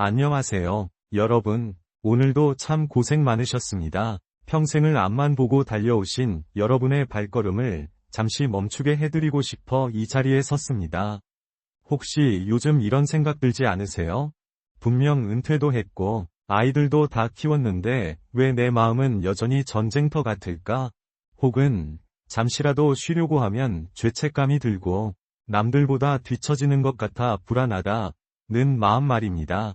안녕하세요, 여러분. 오늘도 참 고생 많으셨습니다. 평생을 앞만 보고 달려오신 여러분의 발걸음을 잠시 멈추게 해드리고 싶어 이 자리에 섰습니다. 혹시 요즘 이런 생각 들지 않으세요? 분명 은퇴도 했고, 아이들도 다 키웠는데 왜 내 마음은 여전히 전쟁터 같을까? 혹은 잠시라도 쉬려고 하면 죄책감이 들고 남들보다 뒤처지는 것 같아 불안하다는 마음 말입니다.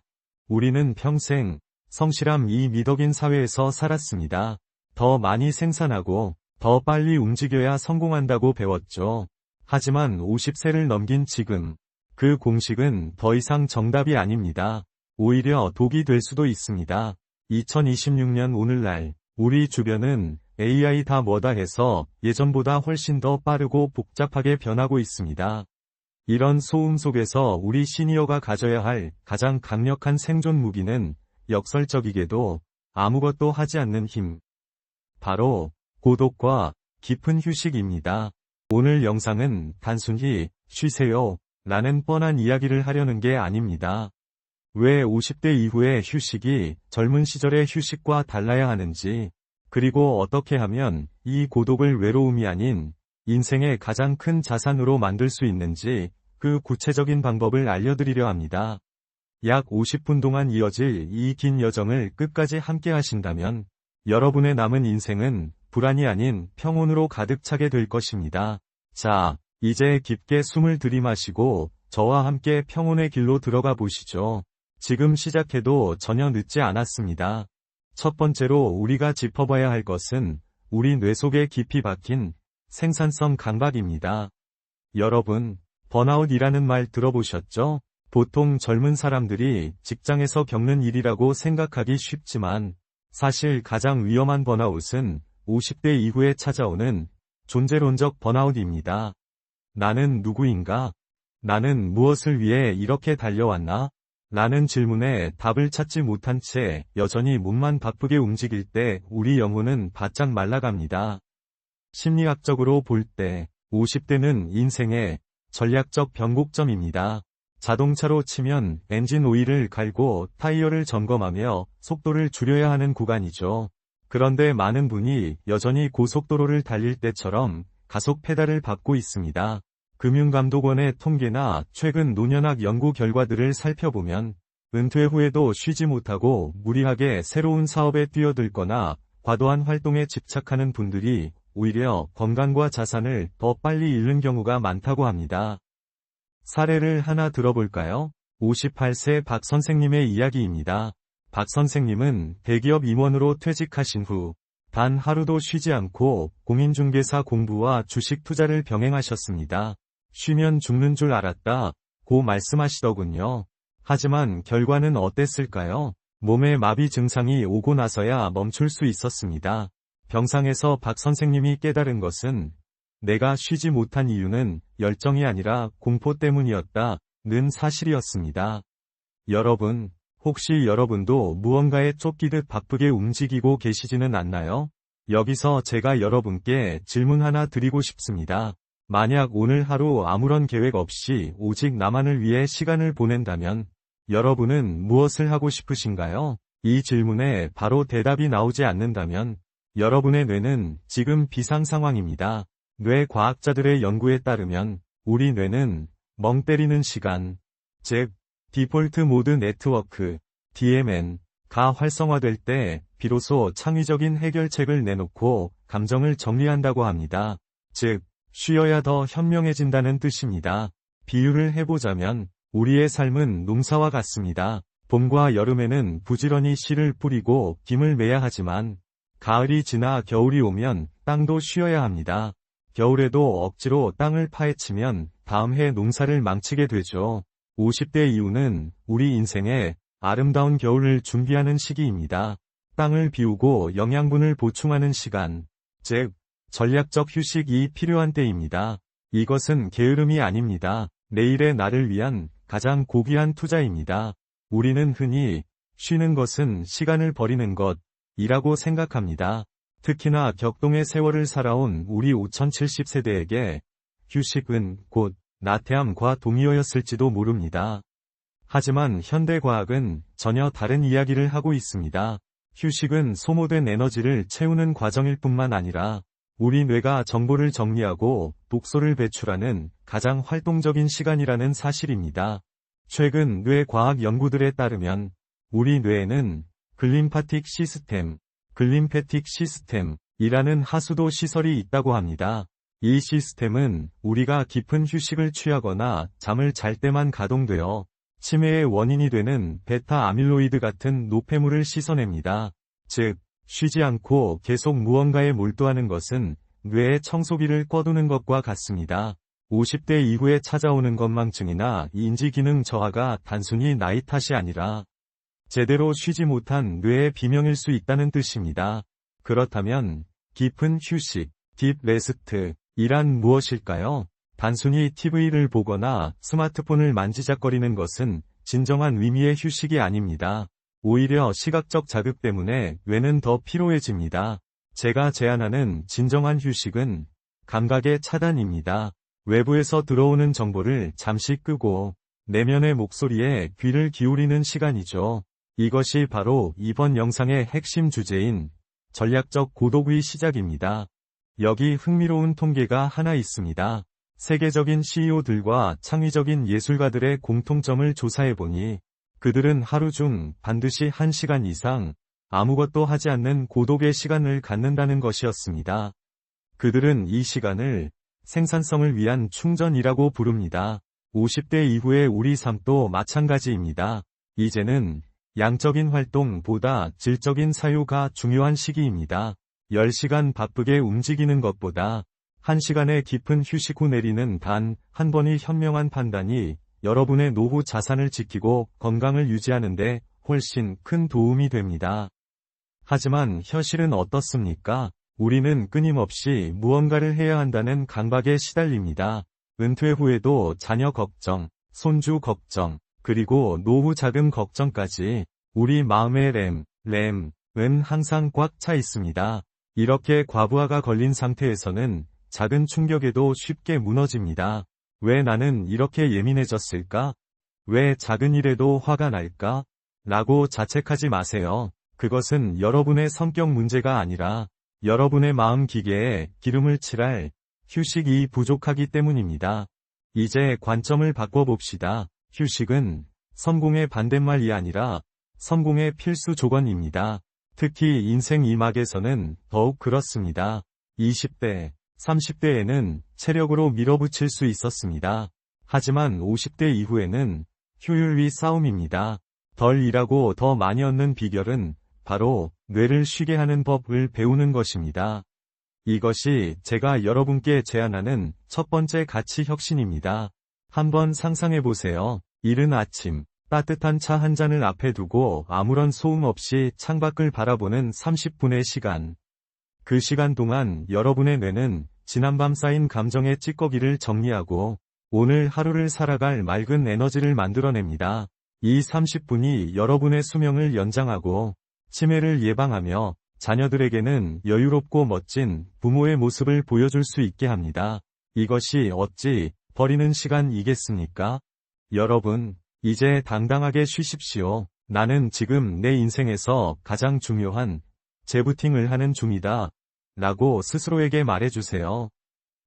우리는 평생 성실함 이 미덕인 사회에서 살았습니다. 더 많이 생산하고 더 빨리 움직여야 성공한다고 배웠죠. 하지만 50세를 넘긴 지금 그 공식은 더 이상 정답이 아닙니다. 오히려 독이 될 수도 있습니다. 2026년 오늘날 우리 주변은 AI 다 뭐다 해서 예전보다 훨씬 더 빠르고 복잡하게 변하고 있습니다. 이런 소음 속에서 우리 시니어가 가져야 할 가장 강력한 생존 무기는 역설적이게도 아무것도 하지 않는 힘. 바로 고독과 깊은 휴식입니다. 오늘 영상은 단순히 쉬세요 라는 뻔한 이야기를 하려는 게 아닙니다. 왜 50대 이후의 휴식이 젊은 시절의 휴식과 달라야 하는지, 그리고 어떻게 하면 이 고독을 외로움이 아닌 인생의 가장 큰 자산으로 만들 수 있는지 그 구체적인 방법을 알려드리려 합니다. 약 50분 동안 이어질 이 긴 여정을 끝까지 함께 하신다면 여러분의 남은 인생은 불안이 아닌 평온으로 가득 차게 될 것입니다. 자, 이제 깊게 숨을 들이마시고 저와 함께 평온의 길로 들어가 보시죠. 지금 시작해도 전혀 늦지 않았습니다. 첫 번째로 우리가 짚어봐야 할 것은 우리 뇌 속에 깊이 박힌 생산성 강박입니다. 여러분, 번아웃이라는 말 들어보셨죠? 보통 젊은 사람들이 직장에서 겪는 일이라고 생각하기 쉽지만 사실 가장 위험한 번아웃은 50대 이후에 찾아오는 존재론적 번아웃입니다. 나는 누구인가? 나는 무엇을 위해 이렇게 달려왔나? 라는 질문에 답을 찾지 못한 채 여전히 몸만 바쁘게 움직일 때 우리 영혼은 바짝 말라갑니다. 심리학적으로 볼 때 50대는 인생의 전략적 변곡점입니다. 자동차로 치면 엔진 오일을 갈고 타이어를 점검하며 속도를 줄여야 하는 구간이죠. 그런데 많은 분이 여전히 고속도로를 달릴 때처럼 가속 페달을 밟고 있습니다. 금융감독원의 통계나 최근 노년학 연구 결과들을 살펴보면 은퇴 후에도 쉬지 못하고 무리하게 새로운 사업에 뛰어들거나 과도한 활동에 집착하는 분들이 오히려 건강과 자산을 더 빨리 잃는 경우가 많다고 합니다. 사례를 하나 들어볼까요? 58세 박 선생님의 이야기입니다. 박 선생님은 대기업 임원으로 퇴직하신 후 단 하루도 쉬지 않고 공인중개사 공부와 주식 투자를 병행하셨습니다. 쉬면 죽는 줄 알았다고 말씀하시더군요. 하지만 결과는 어땠을까요? 몸에 마비 증상이 오고 나서야 멈출 수 있었습니다. 병상에서 박 선생님이 깨달은 것은 내가 쉬지 못한 이유는 열정이 아니라 공포 때문이었다는 사실이었습니다. 여러분, 혹시 여러분도 무언가에 쫓기듯 바쁘게 움직이고 계시지는 않나요? 여기서 제가 여러분께 질문 하나 드리고 싶습니다. 만약 오늘 하루 아무런 계획 없이 오직 나만을 위해 시간을 보낸다면 여러분은 무엇을 하고 싶으신가요? 이 질문에 바로 대답이 나오지 않는다면 여러분의 뇌는 지금 비상 상황입니다. 뇌 과학자들의 연구에 따르면 우리 뇌는 멍 때리는 시간, 즉 디폴트 모드 네트워크, DMN가 활성화될 때 비로소 창의적인 해결책을 내놓고 감정을 정리한다고 합니다. 즉, 쉬어야 더 현명해진다는 뜻입니다. 비유를 해보자면 우리의 삶은 농사와 같습니다. 봄과 여름에는 부지런히 씨를 뿌리고 김을 매야 하지만 가을이 지나 겨울이 오면 땅도 쉬어야 합니다. 겨울에도 억지로 땅을 파헤치면 다음 해 농사를 망치게 되죠. 50대 이후는 우리 인생의 아름다운 겨울을 준비하는 시기입니다. 땅을 비우고 영양분을 보충하는 시간, 즉 전략적 휴식이 필요한 때입니다. 이것은 게으름이 아닙니다. 내일의 나를 위한 가장 고귀한 투자입니다. 우리는 흔히 쉬는 것은 시간을 버리는 것이라고 생각합니다. 특히나 격동의 세월을 살아온 우리 5070세대에게 휴식은 곧 나태함과 동의어였을지도 모릅니다. 하지만 현대과학은 전혀 다른 이야기를 하고 있습니다. 휴식은 소모된 에너지를 채우는 과정일 뿐만 아니라 우리 뇌가 정보를 정리하고 독소를 배출하는 가장 활동적인 시간이라는 사실입니다. 최근 뇌 과학 연구들에 따르면 우리 뇌에는 글림파틱 시스템이라는 하수도 시설이 있다고 합니다. 이 시스템은 우리가 깊은 휴식을 취하거나 잠을 잘 때만 가동되어 치매의 원인이 되는 베타 아밀로이드 같은 노폐물을 씻어냅니다. 즉, 쉬지 않고 계속 무언가에 몰두하는 것은 뇌의 청소기를 꺼두는 것과 같습니다. 50대 이후에 찾아오는 건망증이나 인지기능 저하가 단순히 나이 탓이 아니라 제대로 쉬지 못한 뇌의 비명일 수 있다는 뜻입니다. 그렇다면 깊은 휴식, 딥 레스트이란 무엇일까요? 단순히 TV를 보거나 스마트폰을 만지작거리는 것은 진정한 의미의 휴식이 아닙니다. 오히려 시각적 자극 때문에 뇌는 더 피로해집니다. 제가 제안하는 진정한 휴식은 감각의 차단입니다. 외부에서 들어오는 정보를 잠시 끄고 내면의 목소리에 귀를 기울이는 시간이죠. 이것이 바로 이번 영상의 핵심 주제인 전략적 고독의 시작입니다. 여기 흥미로운 통계가 하나 있습니다. 세계적인 CEO들과 창의적인 예술가들의 공통점을 조사해보니 그들은 하루 중 반드시 1시간 이상 아무것도 하지 않는 고독의 시간을 갖는다는 것이었습니다. 그들은 이 시간을 생산성을 위한 충전이라고 부릅니다. 50대 이후의 우리 삶도 마찬가지입니다. 이제는 양적인 활동보다 질적인 사유가 중요한 시기입니다. 10시간 바쁘게 움직이는 것보다 1시간의 깊은 휴식 후 내리는 단 한 번의 현명한 판단이 여러분의 노후 자산을 지키고 건강을 유지하는 데 훨씬 큰 도움이 됩니다. 하지만 현실은 어떻습니까? 우리는 끊임없이 무언가를 해야 한다는 강박에 시달립니다. 은퇴 후에도 자녀 걱정, 손주 걱정, 그리고 노후 자금 걱정까지 우리 마음의 램은 항상 꽉 차 있습니다. 이렇게 과부하가 걸린 상태에서는 작은 충격에도 쉽게 무너집니다. 왜 나는 이렇게 예민해졌을까? 왜 작은 일에도 화가 날까? 라고 자책하지 마세요. 그것은 여러분의 성격 문제가 아니라 여러분의 마음 기계에 기름을 칠할 휴식이 부족하기 때문입니다. 이제 관점을 바꿔봅시다. 휴식은 성공의 반대말이 아니라 성공의 필수 조건입니다. 특히 인생 이 막에서는 더욱 그렇습니다. 20대, 30대에는 체력으로 밀어붙일 수 있었습니다. 하지만 50대 이후에는 효율의 싸움입니다. 덜 일하고 더 많이 얻는 비결은 바로 뇌를 쉬게 하는 법을 배우는 것입니다. 이것이 제가 여러분께 제안하는 첫 번째 가치 혁신입니다. 한번 상상해보세요. 이른 아침, 따뜻한 차 한 잔을 앞에 두고 아무런 소음 없이 창밖을 바라보는 30분의 시간. 그 시간 동안 여러분의 뇌는 지난밤 쌓인 감정의 찌꺼기를 정리하고 오늘 하루를 살아갈 맑은 에너지를 만들어냅니다. 이 30분이 여러분의 수명을 연장하고 치매를 예방하며 자녀들에게는 여유롭고 멋진 부모의 모습을 보여줄 수 있게 합니다. 이것이 어찌 버리는 시간이겠습니까? 여러분, 이제 당당하게 쉬십시오. 나는 지금 내 인생에서 가장 중요한 재부팅을 하는 중이다. 라고 스스로에게 말해주세요.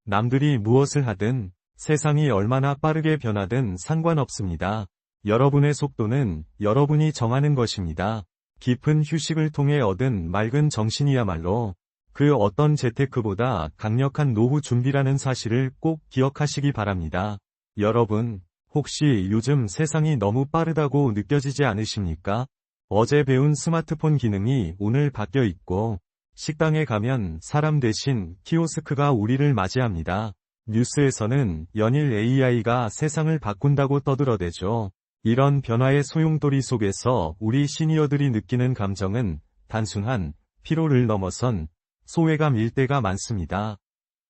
남들이 무엇을 하든 세상이 얼마나 빠르게 변하든 상관없습니다. 여러분의 속도는 여러분이 정하는 것입니다. 깊은 휴식을 통해 얻은 맑은 정신이야말로 그 어떤 재테크보다 강력한 노후 준비라는 사실을 꼭 기억하시기 바랍니다. 여러분, 혹시 요즘 세상이 너무 빠르다고 느껴지지 않으십니까? 어제 배운 스마트폰 기능이 오늘 바뀌어 있고, 식당에 가면 사람 대신 키오스크가 우리를 맞이합니다. 뉴스에서는 연일 AI가 세상을 바꾼다고 떠들어대죠. 이런 변화의 소용돌이 속에서 우리 시니어들이 느끼는 감정은 단순한 피로를 넘어선 소외감일 때가 많습니다.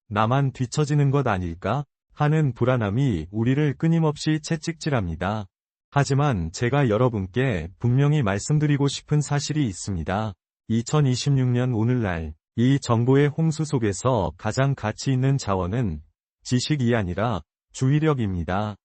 나만 뒤처지는 것 아닐까? 하는 불안함이 우리를 끊임없이 채찍질합니다. 하지만 제가 여러분께 분명히 말씀드리고 싶은 사실이 있습니다. 2026년 오늘날 이 정보의 홍수 속에서 가장 가치 있는 자원은 지식이 아니라 주의력입니다.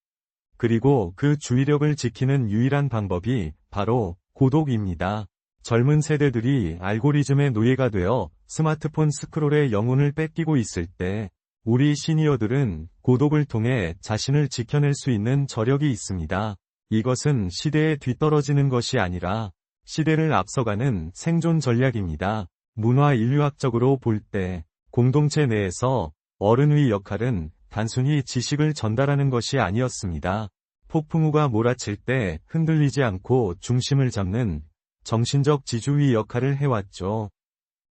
그리고 그 주의력을 지키는 유일한 방법이 바로 고독입니다. 젊은 세대들이 알고리즘의 노예가 되어 스마트폰 스크롤의 영혼을 뺏기고 있을 때 우리 시니어들은 고독을 통해 자신을 지켜낼 수 있는 저력이 있습니다. 이것은 시대에 뒤떨어지는 것이 아니라 시대를 앞서가는 생존 전략입니다. 문화 인류학적으로 볼 때 공동체 내에서 어른의 역할은 단순히 지식을 전달하는 것이 아니었습니다. 폭풍우가 몰아칠 때 흔들리지 않고 중심을 잡는 정신적 지주의 역할을 해왔죠.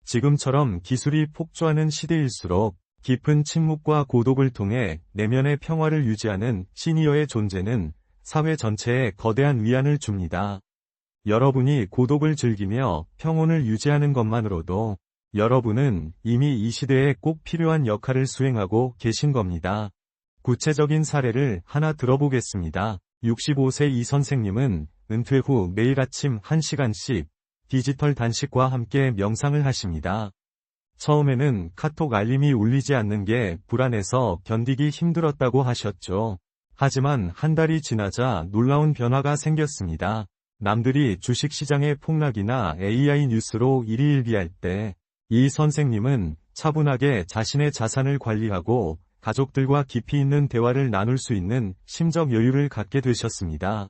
지금처럼 기술이 폭주하는 시대일수록 깊은 침묵과 고독을 통해 내면의 평화를 유지하는 시니어의 존재는 사회 전체에 거대한 위안을 줍니다. 여러분이 고독을 즐기며 평온을 유지하는 것만으로도 여러분은 이미 이 시대에 꼭 필요한 역할을 수행하고 계신 겁니다. 구체적인 사례를 하나 들어보겠습니다. 65세 이 선생님은 은퇴 후 매일 아침 1시간씩 디지털 단식과 함께 명상을 하십니다. 처음에는 카톡 알림이 울리지 않는 게 불안해서 견디기 힘들었다고 하셨죠. 하지만 한 달이 지나자 놀라운 변화가 생겼습니다. 남들이 주식시장의 폭락이나 AI 뉴스로 일희일비할 때 이 선생님은 차분하게 자신의 자산을 관리하고 가족들과 깊이 있는 대화를 나눌 수 있는 심적 여유를 갖게 되셨습니다.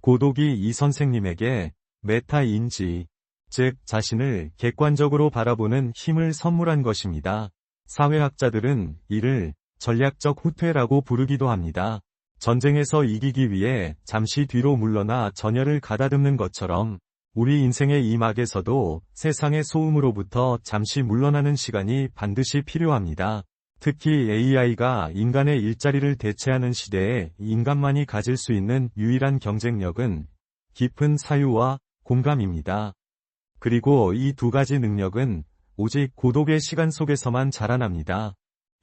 고독이 이 선생님에게 메타인지, 즉 자신을 객관적으로 바라보는 힘을 선물한 것입니다. 사회학자들은 이를 전략적 후퇴라고 부르기도 합니다. 전쟁에서 이기기 위해 잠시 뒤로 물러나 전열을 가다듬는 것처럼 우리 인생의 이 막에서도 세상의 소음으로부터 잠시 물러나는 시간이 반드시 필요합니다. 특히 AI가 인간의 일자리를 대체하는 시대에 인간만이 가질 수 있는 유일한 경쟁력은 깊은 사유와 공감입니다. 그리고 이 두 가지 능력은 오직 고독의 시간 속에서만 자라납니다.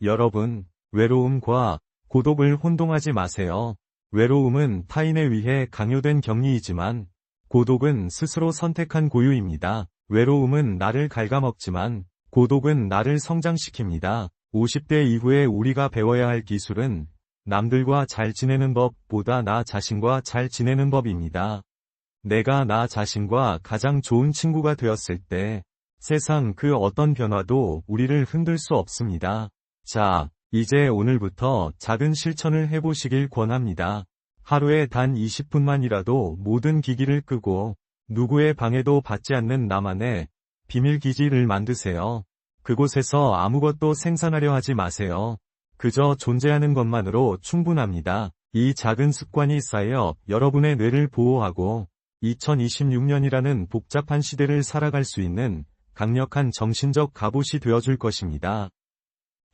여러분, 외로움과 고독을 혼동하지 마세요. 외로움은 타인에 의해 강요된 격리이지만 고독은 스스로 선택한 고유입니다. 외로움은 나를 갉아먹지만 고독은 나를 성장시킵니다. 50대 이후에 우리가 배워야 할 기술은 남들과 잘 지내는 법보다 나 자신과 잘 지내는 법입니다. 내가 나 자신과 가장 좋은 친구가 되었을 때 세상 그 어떤 변화도 우리를 흔들 수 없습니다. 자, 이제 오늘부터 작은 실천을 해보시길 권합니다. 하루에 단 20분만이라도 모든 기기를 끄고 누구의 방해도 받지 않는 나만의 비밀 기지를 만드세요. 그곳에서 아무것도 생산하려 하지 마세요. 그저 존재하는 것만으로 충분합니다. 이 작은 습관이 쌓여 여러분의 뇌를 보호하고 2026년이라는 복잡한 시대를 살아갈 수 있는 강력한 정신적 갑옷이 되어줄 것입니다.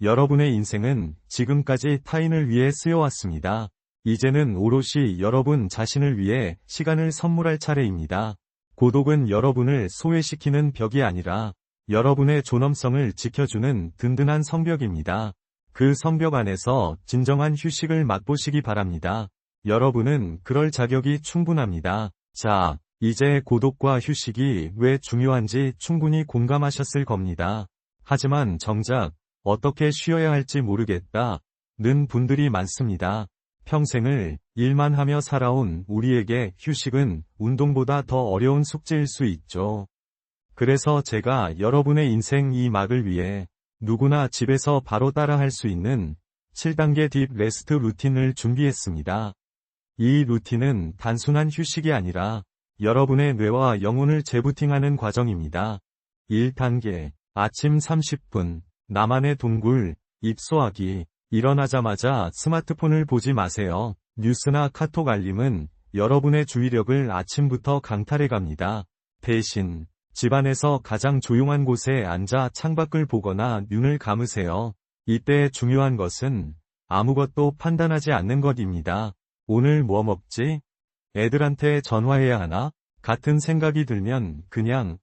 여러분의 인생은 지금까지 타인을 위해 쓰여왔습니다. 이제는 오롯이 여러분 자신을 위해 시간을 선물할 차례입니다. 고독은 여러분을 소외시키는 벽이 아니라 여러분의 존엄성을 지켜주는 든든한 성벽입니다. 그 성벽 안에서 진정한 휴식을 맛보시기 바랍니다. 여러분은 그럴 자격이 충분합니다. 자, 이제 고독과 휴식이 왜 중요한지 충분히 공감하셨을 겁니다. 하지만 정작 어떻게 쉬어야 할지 모르겠다는 분들이 많습니다. 평생을 일만 하며 살아온 우리에게 휴식은 운동보다 더 어려운 숙제일 수 있죠. 그래서 제가 여러분의 인생 이 막을 위해 누구나 집에서 바로 따라할 수 있는 7단계 딥 레스트 루틴을 준비했습니다. 이 루틴은 단순한 휴식이 아니라 여러분의 뇌와 영혼을 재부팅하는 과정입니다. 1단계, 아침 30분, 나만의 동굴, 입소하기. 일어나자마자 스마트폰을 보지 마세요. 뉴스나 카톡 알림은 여러분의 주의력을 아침부터 강탈해 갑니다. 대신 집안에서 가장 조용한 곳에 앉아 창밖을 보거나 눈을 감으세요. 이때 중요한 것은 아무것도 판단하지 않는 것입니다. 오늘 뭐 먹지? 애들한테 전화해야 하나? 같은 생각이 들면 그냥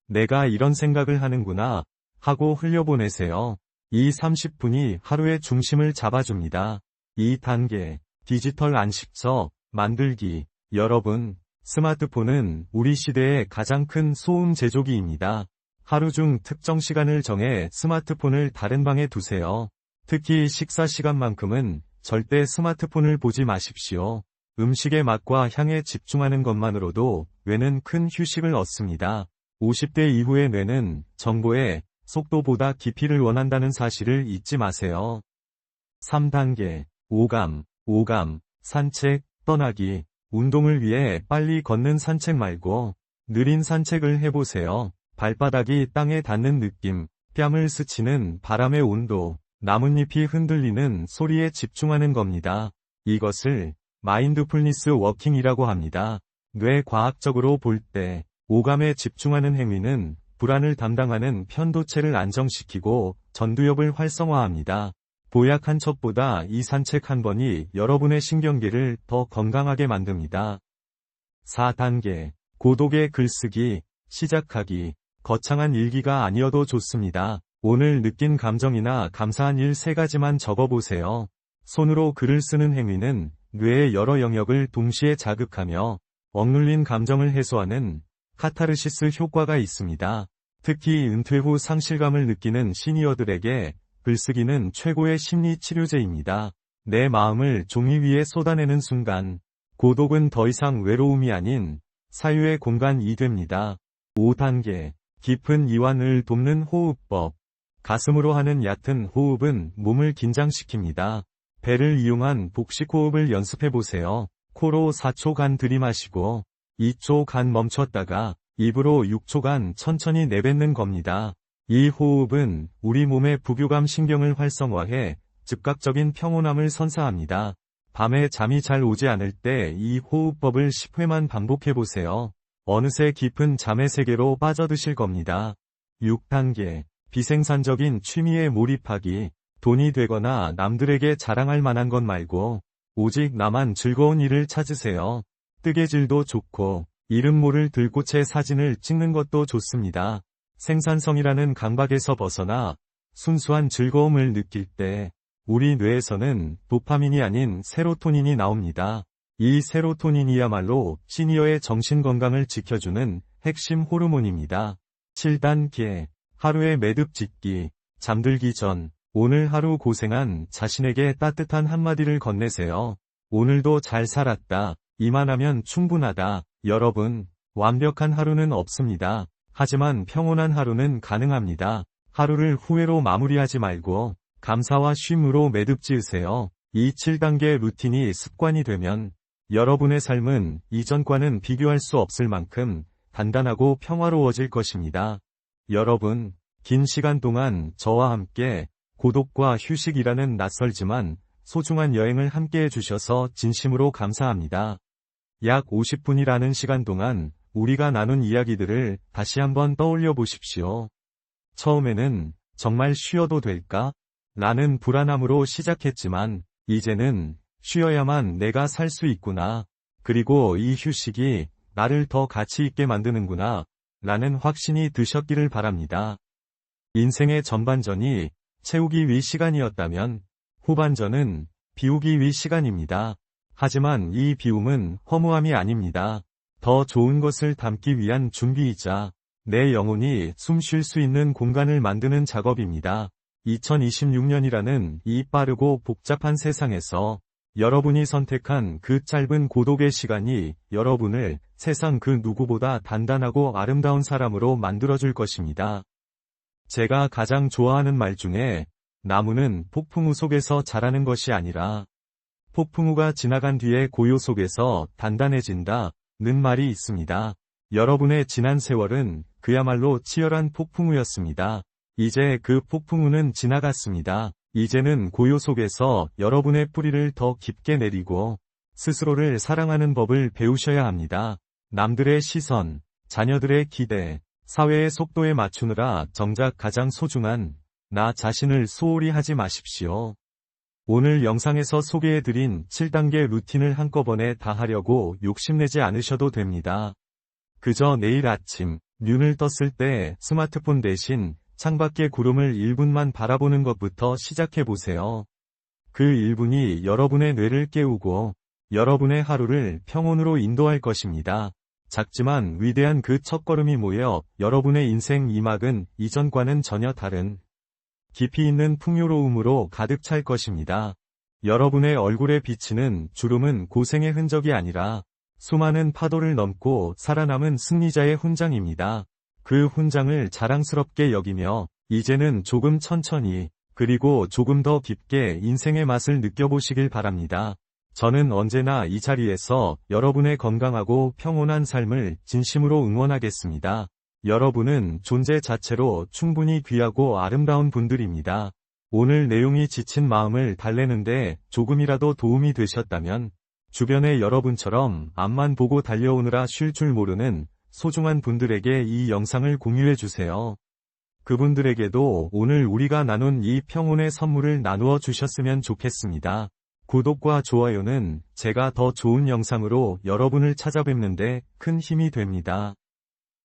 내가 이런 생각을 하는구나 하고 흘려보내세요. 이 30분이 하루의 중심을 잡아줍니다. 2단계, 디지털 안식처 만들기. 여러분, 스마트폰은 우리 시대의 가장 큰 소음 제조기입니다. 하루 중 특정 시간을 정해 스마트폰을 다른 방에 두세요. 특히 식사 시간만큼은 절대 스마트폰을 보지 마십시오. 음식의 맛과 향에 집중하는 것만으로도 뇌는 큰 휴식을 얻습니다. 50대 이후의 뇌는 정보의 속도보다 깊이를 원한다는 사실을 잊지 마세요. 3단계, 오감, 산책, 떠나기. 운동을 위해 빨리 걷는 산책 말고 느린 산책을 해보세요. 발바닥이 땅에 닿는 느낌, 뺨을 스치는 바람의 온도, 나뭇잎이 흔들리는 소리에 집중하는 겁니다. 이것을 마인드풀니스 워킹이라고 합니다. 뇌과학적으로 볼 때 오감에 집중하는 행위는 불안을 담당하는 편도체를 안정시키고 전두엽을 활성화합니다. 보약 한 첩보다 이 산책 한 번이 여러분의 신경계를 더 건강하게 만듭니다. 4단계, 고독의 글쓰기, 시작하기. 거창한 일기가 아니어도 좋습니다. 오늘 느낀 감정이나 감사한 일 3가지만 적어보세요. 손으로 글을 쓰는 행위는 뇌의 여러 영역을 동시에 자극하며 억눌린 감정을 해소하는 카타르시스 효과가 있습니다. 특히 은퇴 후 상실감을 느끼는 시니어들에게 글쓰기는 최고의 심리 치료제입니다. 내 마음을 종이 위에 쏟아내는 순간, 고독은 더 이상 외로움이 아닌 사유의 공간이 됩니다. 5단계, 깊은 이완을 돕는 호흡법. 가슴으로 하는 얕은 호흡은 몸을 긴장시킵니다. 배를 이용한 복식호흡을 연습해보세요. 코로 4초간 들이마시고 2초간 멈췄다가 입으로 6초간 천천히 내뱉는 겁니다. 이 호흡은 우리 몸의 부교감 신경을 활성화해 즉각적인 평온함을 선사합니다. 밤에 잠이 잘 오지 않을 때 이 호흡법을 10회만 반복해보세요. 어느새 깊은 잠의 세계로 빠져드실 겁니다. 6단계, 비생산적인 취미에 몰입하기. 돈이 되거나 남들에게 자랑할 만한 것 말고 오직 나만 즐거운 일을 찾으세요. 뜨개질도 좋고 이름 모를 들꽃의 사진을 찍는 것도 좋습니다. 생산성이라는 강박에서 벗어나 순수한 즐거움을 느낄 때 우리 뇌에서는 도파민이 아닌 세로토닌이 나옵니다. 이 세로토닌이야말로 시니어의 정신건강을 지켜주는 핵심 호르몬입니다. 7단계, 하루의 매듭 짓기. 잠들기 전, 오늘 하루 고생한 자신에게 따뜻한 한마디를 건네세요. 오늘도 잘 살았다. 이만하면 충분하다. 여러분, 완벽한 하루는 없습니다. 하지만 평온한 하루는 가능합니다. 하루를 후회로 마무리하지 말고 감사와 쉼으로 매듭 지으세요. 이 7단계 루틴이 습관이 되면 여러분의 삶은 이전과는 비교할 수 없을 만큼 단단하고 평화로워질 것입니다. 여러분, 긴 시간 동안 저와 함께 고독과 휴식이라는 낯설지만 소중한 여행을 함께 해주셔서 진심으로 감사합니다. 약 50분이라는 시간 동안 우리가 나눈 이야기들을 다시 한번 떠올려 보십시오. 처음에는 정말 쉬어도 될까? 라는 불안함으로 시작했지만 이제는 쉬어야만 내가 살 수 있구나. 그리고 이 휴식이 나를 더 가치 있게 만드는구나. 라는 확신이 드셨기를 바랍니다. 인생의 전반전이 채우기 위 시간이었다면 후반전은 비우기 위 시간입니다. 하지만 이 비움은 허무함이 아닙니다. 더 좋은 것을 담기 위한 준비이자 내 영혼이 숨 쉴 수 있는 공간을 만드는 작업입니다. 2026년이라는 이 빠르고 복잡한 세상에서 여러분이 선택한 그 짧은 고독의 시간이 여러분을 세상 그 누구보다 단단하고 아름다운 사람으로 만들어줄 것입니다. 제가 가장 좋아하는 말 중에 나무는 폭풍우 속에서 자라는 것이 아니라 폭풍우가 지나간 뒤에 고요 속에서 단단해진다 는 말이 있습니다. 여러분의 지난 세월은 그야말로 치열한 폭풍우였습니다. 이제 그 폭풍우는 지나갔습니다. 이제는 고요 속에서 여러분의 뿌리를 더 깊게 내리고 스스로를 사랑하는 법을 배우셔야 합니다. 남들의 시선, 자녀들의 기대, 사회의 속도에 맞추느라 정작 가장 소중한 나 자신을 소홀히 하지 마십시오. 오늘 영상에서 소개해드린 7단계 루틴을 한꺼번에 다 하려고 욕심내지 않으셔도 됩니다. 그저 내일 아침 눈을 떴을 때 스마트폰 대신 창밖의 구름을 1분만 바라보는 것부터 시작해보세요. 그 1분이 여러분의 뇌를 깨우고 여러분의 하루를 평온으로 인도할 것입니다. 작지만 위대한 그 첫걸음이 모여 여러분의 인생 2막은 이전과는 전혀 다른 깊이 있는 풍요로움으로 가득 찰 것입니다. 여러분의 얼굴에 비치는 주름은 고생의 흔적이 아니라 수많은 파도를 넘고 살아남은 승리자의 훈장입니다. 그 훈장을 자랑스럽게 여기며 이제는 조금 천천히 그리고 조금 더 깊게 인생의 맛을 느껴보시길 바랍니다. 저는 언제나 이 자리에서 여러분의 건강하고 평온한 삶을 진심으로 응원하겠습니다. 여러분은 존재 자체로 충분히 귀하고 아름다운 분들입니다. 오늘 내용이 지친 마음을 달래는데 조금이라도 도움이 되셨다면 주변의 여러분처럼 앞만 보고 달려오느라 쉴 줄 모르는 소중한 분들에게 이 영상을 공유해주세요. 그분들에게도 오늘 우리가 나눈 이 평온의 선물을 나누어 주셨으면 좋겠습니다. 구독과 좋아요는 제가 더 좋은 영상으로 여러분을 찾아뵙는데 큰 힘이 됩니다.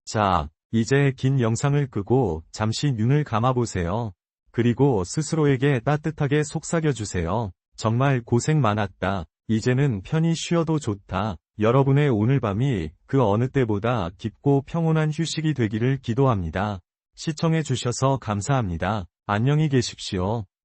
자, 이제 긴 영상을 끄고 잠시 눈을 감아보세요. 그리고 스스로에게 따뜻하게 속삭여주세요. 정말 고생 많았다. 이제는 편히 쉬어도 좋다. 여러분의 오늘 밤이 그 어느 때보다 깊고 평온한 휴식이 되기를 기도합니다. 시청해주셔서 감사합니다. 안녕히 계십시오.